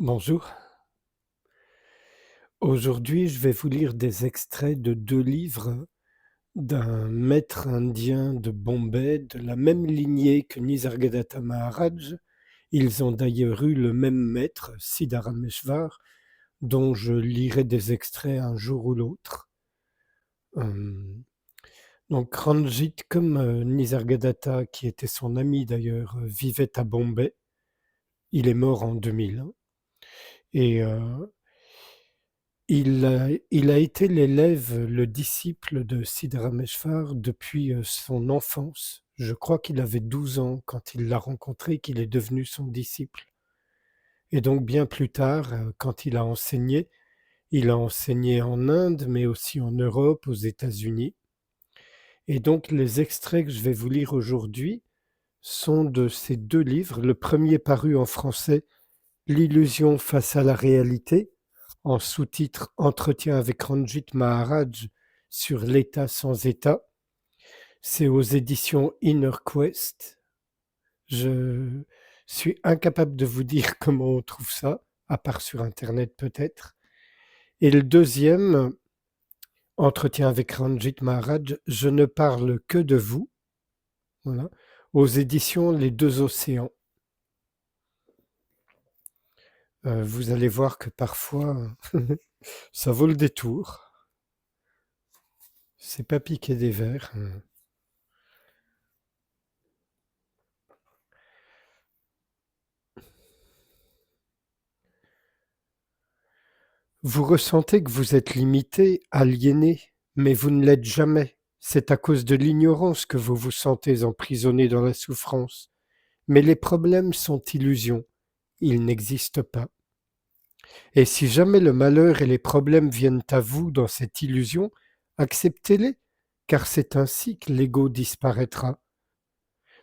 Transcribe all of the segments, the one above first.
Bonjour. Aujourd'hui, je vais vous lire des extraits de 2 livres d'un maître indien de Bombay, de la même lignée que Nisargadatta Maharaj. Ils ont d'ailleurs eu le même maître, Siddharameshwar, dont je lirai des extraits un jour ou l'autre. Hem, donc Ranjit, comme, Nisargadatta, qui était son ami d'ailleurs, vivait à Bombay. Il est mort en 2000, hein, et il a été l'élève, le disciple de Siddharameshwar depuis, son enfance. Je crois qu'il avait 12 ans quand il l'a rencontré, qu'il est devenu son disciple, et donc bien plus tard, quand il a enseigné en Inde, mais aussi en Europe, aux États-Unis. Et donc les extraits que je vais vous lire aujourd'hui sont de ces 2 livres. Le premier paru en français, L'illusion face à la réalité, en sous-titre Entretien avec Ranjit Maharaj sur l'état sans état. C'est aux éditions Inner Quest. Je suis incapable de vous dire comment on trouve ça, à part sur internet peut-être. Et le deuxième, Entretien avec Ranjit Maharaj, Je ne parle que de vous, voilà, aux éditions Les Deux Océans. Vous allez voir que parfois, ça vaut le détour. C'est pas piquer des vers. Vous ressentez que vous êtes limité, aliéné, mais vous ne l'êtes jamais. C'est à cause de l'ignorance que vous vous sentez emprisonné dans la souffrance. Mais les problèmes sont illusions. Ils n'existent pas. Et si jamais le malheur et les problèmes viennent à vous dans cette illusion, acceptez-les, car c'est ainsi que l'ego disparaîtra.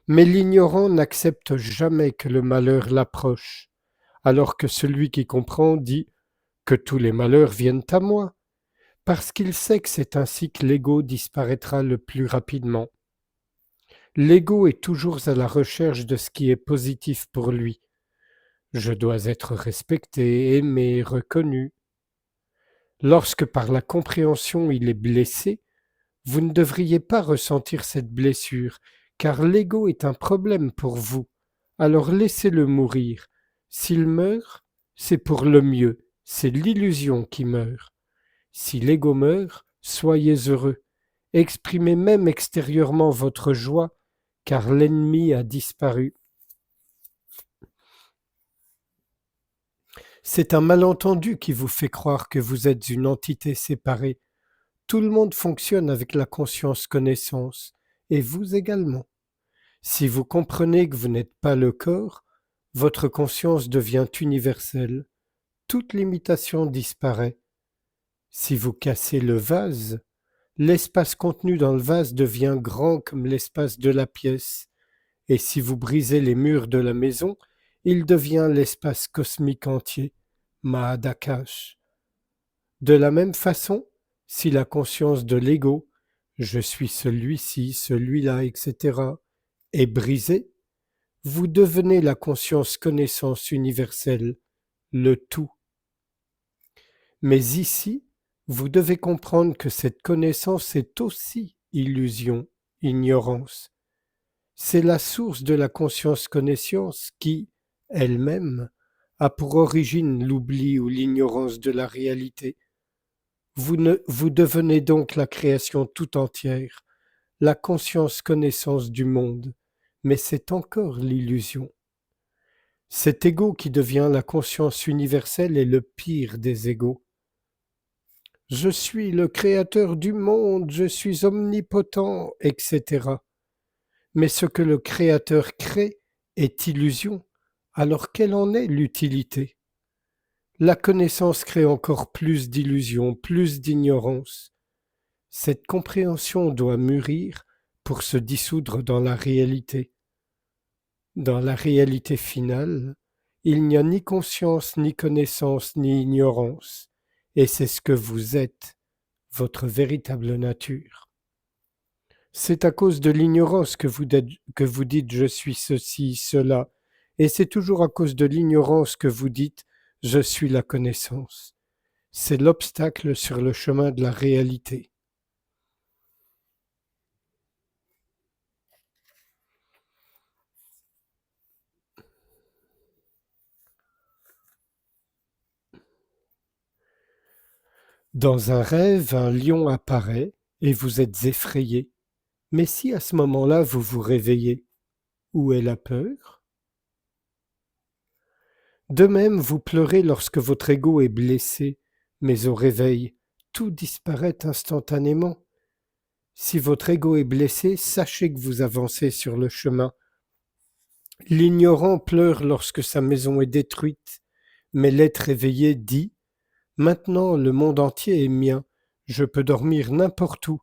Mais l'ignorant n'accepte jamais que le malheur l'approche, alors que celui qui comprend dit que tous les malheurs viennent à moi, parce qu'il sait que c'est ainsi que l'ego disparaîtra le plus rapidement. L'ego est toujours à la recherche de ce qui est positif pour lui. Je dois être respecté, aimé, reconnu. Lorsque par la compréhension il est blessé, vous ne devriez pas ressentir cette blessure, car l'ego est un problème pour vous. Alors laissez-le mourir. S'il meurt, c'est pour le mieux, c'est l'illusion qui meurt. Si l'ego meurt, soyez heureux. Exprimez même extérieurement votre joie, car l'ennemi a disparu. C'est un malentendu qui vous fait croire que vous êtes une entité séparée. Tout le monde fonctionne avec la conscience-connaissance, et vous également. Si vous comprenez que vous n'êtes pas le corps, votre conscience devient universelle. Toute limitation disparaît. Si vous cassez le vase, l'espace contenu dans le vase devient grand comme l'espace de la pièce, et si vous brisez les murs de la maison, il devient l'espace cosmique entier, Mahadakash. De la même façon, si la conscience de l'ego, je suis celui-ci, celui-là, etc., est brisée, vous devenez la conscience connaissance universelle, le tout. Mais ici, vous devez comprendre que cette connaissance est aussi illusion, ignorance. C'est la source de la conscience-connaissance qui, elle-même, a pour origine l'oubli ou l'ignorance de la réalité. Vous devenez donc la création tout entière, la conscience-connaissance du monde, mais c'est encore l'illusion. Cet ego qui devient la conscience universelle est le pire des égos. Je suis le créateur du monde, je suis omnipotent, etc. Mais ce que le créateur crée est illusion, alors quelle en est l'utilité? La connaissance crée encore plus d'illusions, plus d'ignorance. Cette compréhension doit mûrir pour se dissoudre dans la réalité. Dans la réalité finale, il n'y a ni conscience, ni connaissance, ni ignorance, et c'est ce que vous êtes, votre véritable nature. C'est à cause de l'ignorance que vous dites je suis ceci, cela, et c'est toujours à cause de l'ignorance que vous dites Je suis la connaissance. C'est l'obstacle sur le chemin de la réalité. Dans un rêve, un lion apparaît et vous êtes effrayé. Mais si à ce moment-là vous vous réveillez, où est la peur? De même, vous pleurez lorsque votre ego est blessé, mais au réveil, tout disparaît instantanément. Si votre ego est blessé, sachez que vous avancez sur le chemin. L'ignorant pleure lorsque sa maison est détruite, mais l'être éveillé dit: Maintenant le monde entier est mien, je peux dormir n'importe où.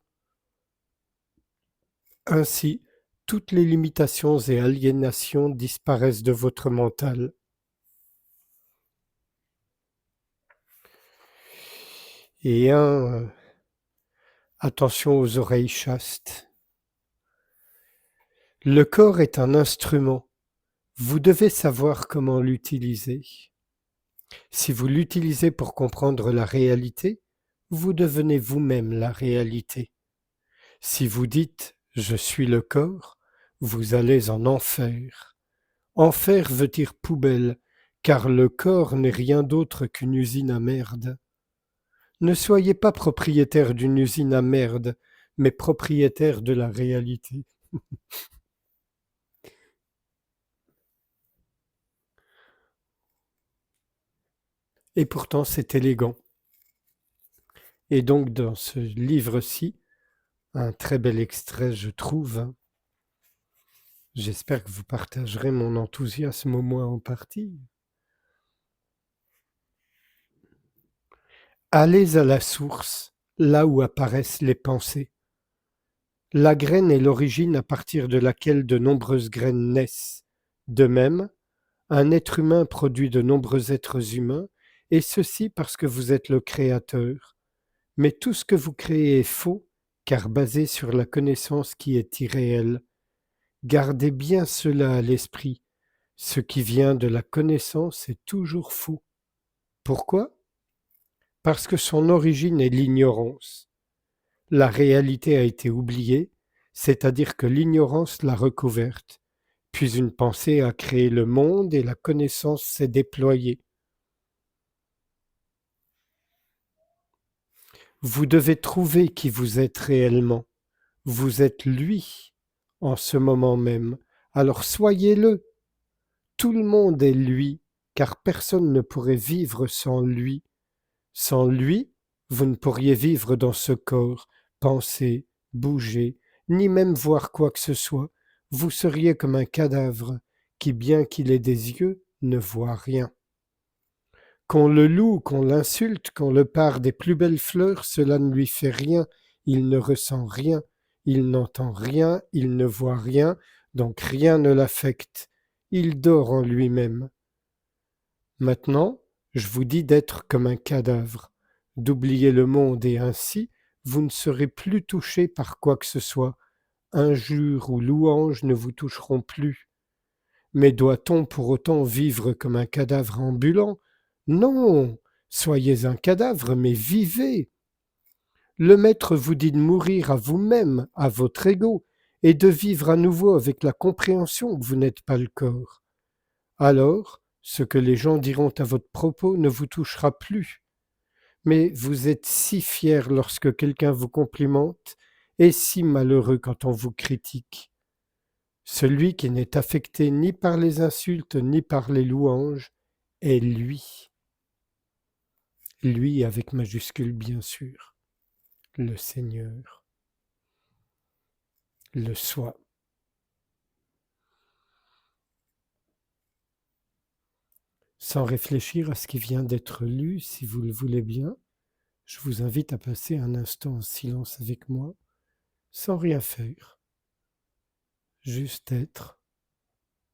Ainsi, toutes les limitations et aliénations disparaissent de votre mental. Et attention aux oreilles chastes. Le corps est un instrument. Vous devez savoir comment l'utiliser. Si vous l'utilisez pour comprendre la réalité, vous devenez vous-même la réalité. Si vous dites «je suis le corps», vous allez en enfer. Enfer veut dire poubelle, car le corps n'est rien d'autre qu'une usine à merde. Ne soyez pas propriétaire d'une usine à merde, mais propriétaire de la réalité. Et pourtant c'est élégant. Et donc dans ce livre-ci, un très bel extrait je trouve, j'espère que vous partagerez mon enthousiasme au moins en partie. Allez à la source, là où apparaissent les pensées. La graine est l'origine à partir de laquelle de nombreuses graines naissent. De même, un être humain produit de nombreux êtres humains, et ceci parce que vous êtes le créateur. Mais tout ce que vous créez est faux, car basé sur la connaissance qui est irréelle. Gardez bien cela à l'esprit. Ce qui vient de la connaissance est toujours faux. Pourquoi? Parce que son origine est l'ignorance. La réalité a été oubliée, c'est-à-dire que l'ignorance l'a recouverte. Puis une pensée a créé le monde et la connaissance s'est déployée. Vous devez trouver qui vous êtes réellement. Vous êtes lui en ce moment même. Alors soyez-le. Tout le monde est lui, car personne ne pourrait vivre sans lui. Sans lui, vous ne pourriez vivre dans ce corps, penser, bouger, ni même voir quoi que ce soit. Vous seriez comme un cadavre qui, bien qu'il ait des yeux, ne voit rien. Qu'on le loue, qu'on l'insulte, qu'on le pare des plus belles fleurs, cela ne lui fait rien. Il ne ressent rien, il n'entend rien, il ne voit rien, donc rien ne l'affecte. Il dort en lui-même. Maintenant, je vous dis d'être comme un cadavre, d'oublier le monde et ainsi, vous ne serez plus touché par quoi que ce soit. Injures ou louanges ne vous toucheront plus. Mais doit-on pour autant vivre comme un cadavre ambulant? Non, soyez un cadavre, mais vivez. Le Maître vous dit de mourir à vous-même, à votre ego, et de vivre à nouveau avec la compréhension que vous n'êtes pas le corps. Alors, ce que les gens diront à votre propos ne vous touchera plus. Mais vous êtes si fier lorsque quelqu'un vous complimente et si malheureux quand on vous critique. Celui qui n'est affecté ni par les insultes ni par les louanges est lui. Lui avec majuscule bien sûr. Le Seigneur. Le soi. Sans réfléchir à ce qui vient d'être lu, si vous le voulez bien, je vous invite à passer un instant en silence avec moi, sans rien faire, juste être,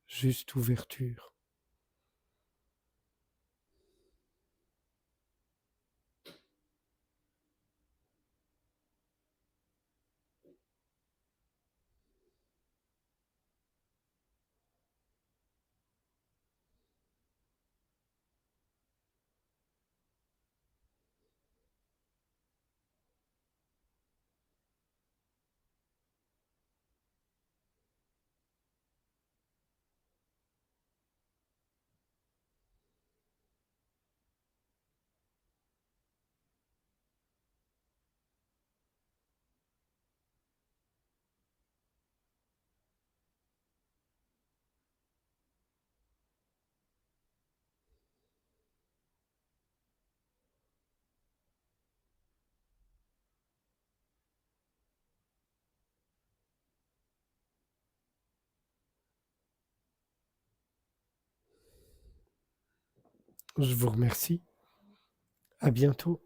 juste ouverture. Je vous remercie. À bientôt.